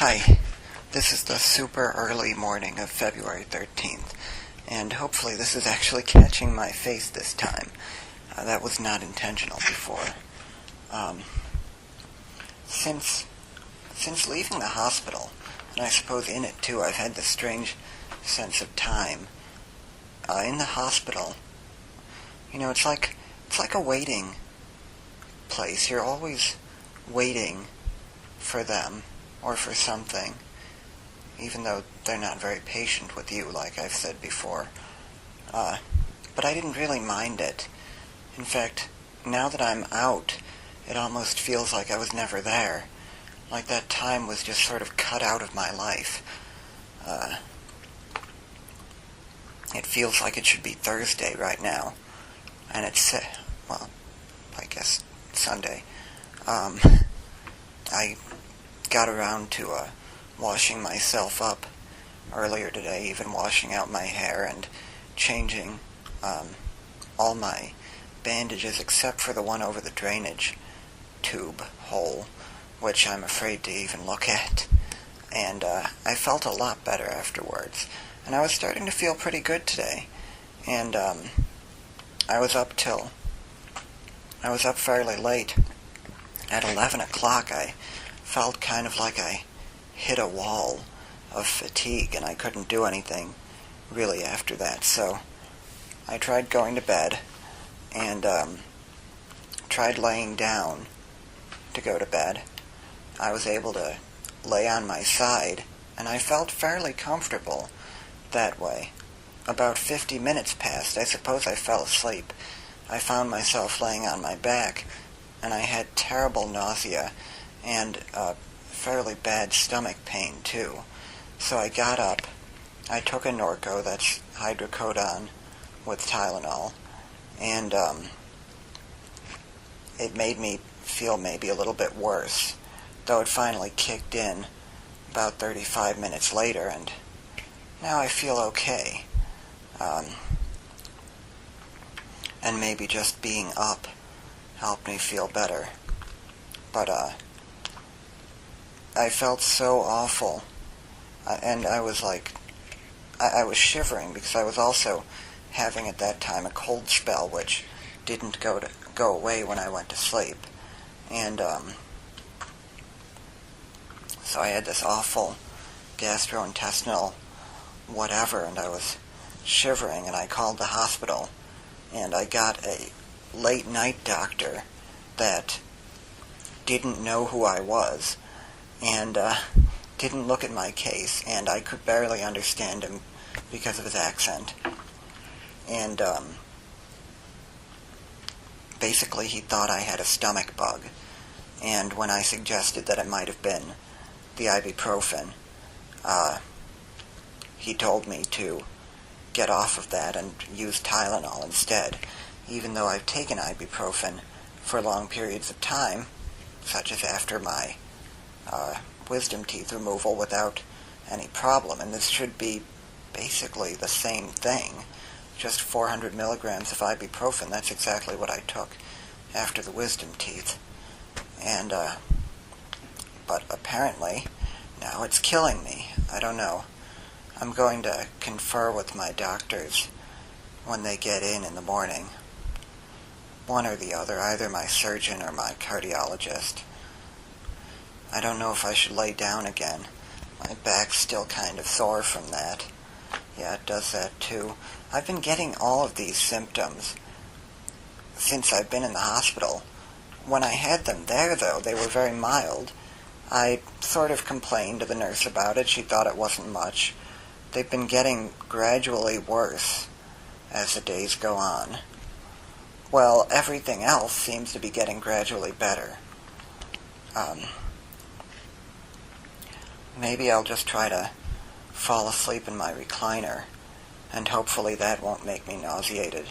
Hi, this is the super early morning of February 13th, and hopefully this is actually catching my face this time. That was not intentional before. Since leaving the hospital, and I suppose in it too, I've had this strange sense of time. In the hospital, it's like a waiting place. You're always waiting for them or for something, even though they're not very patient with you, like I've said before. But I didn't really mind it. In fact, now that I'm out, it almost feels like I was never there. Like that time was just sort of cut out of my life. It feels like it should be Thursday right now. And it's, I guess Sunday. I got around to washing myself up earlier today, even washing out my hair and changing all my bandages except for the one over the drainage tube hole, which I'm afraid to even look at. And I felt a lot better afterwards. And I was starting to feel pretty good today. And I was up fairly late. At 11 o'clock, I felt kind of like I hit a wall of fatigue, and I couldn't do anything really after that. So I tried going to bed and tried laying down to go to bed. I was able to lay on my side, and I felt fairly comfortable that way. About 50 minutes passed. I suppose I fell asleep. I found myself laying on my back, and I had terrible nausea and fairly bad stomach pain too. So I got up, I took a Norco, that's hydrocodone with Tylenol, and it made me feel maybe a little bit worse, though it finally kicked in about 35 minutes later, and now I feel okay. And maybe just being up helped me feel better. But I felt so awful, and I was I was shivering because I was also having at that time a cold spell, which didn't go away when I went to sleep. And so I had this awful gastrointestinal whatever, and I was shivering, and I called the hospital, and I got a late night doctor that didn't know who I was, and didn't look at my case, and I could barely understand him because of his accent. And basically he thought I had a stomach bug, and when I suggested that it might have been the ibuprofen, he told me to get off of that and use Tylenol instead, even though I've taken ibuprofen for long periods of time, such as after my wisdom teeth removal, without any problem. And this should be basically the same thing, just 400 milligrams of ibuprofen. That's exactly what I took after the wisdom teeth. And but apparently now it's killing me. I don't know. I'm going to confer with my doctors when they get in the morning. One or the other, either my surgeon or my cardiologist. I don't know if I should lay down again. My back's still kind of sore from that. Yeah, it does that too. I've been getting all of these symptoms since I've been in the hospital. When I had them there, though, they were very mild. I sort of complained to the nurse about it. She thought it wasn't much. They've been getting gradually worse as the days go on. Well, everything else seems to be getting gradually better. Maybe I'll just try to fall asleep in my recliner, and hopefully that won't make me nauseated.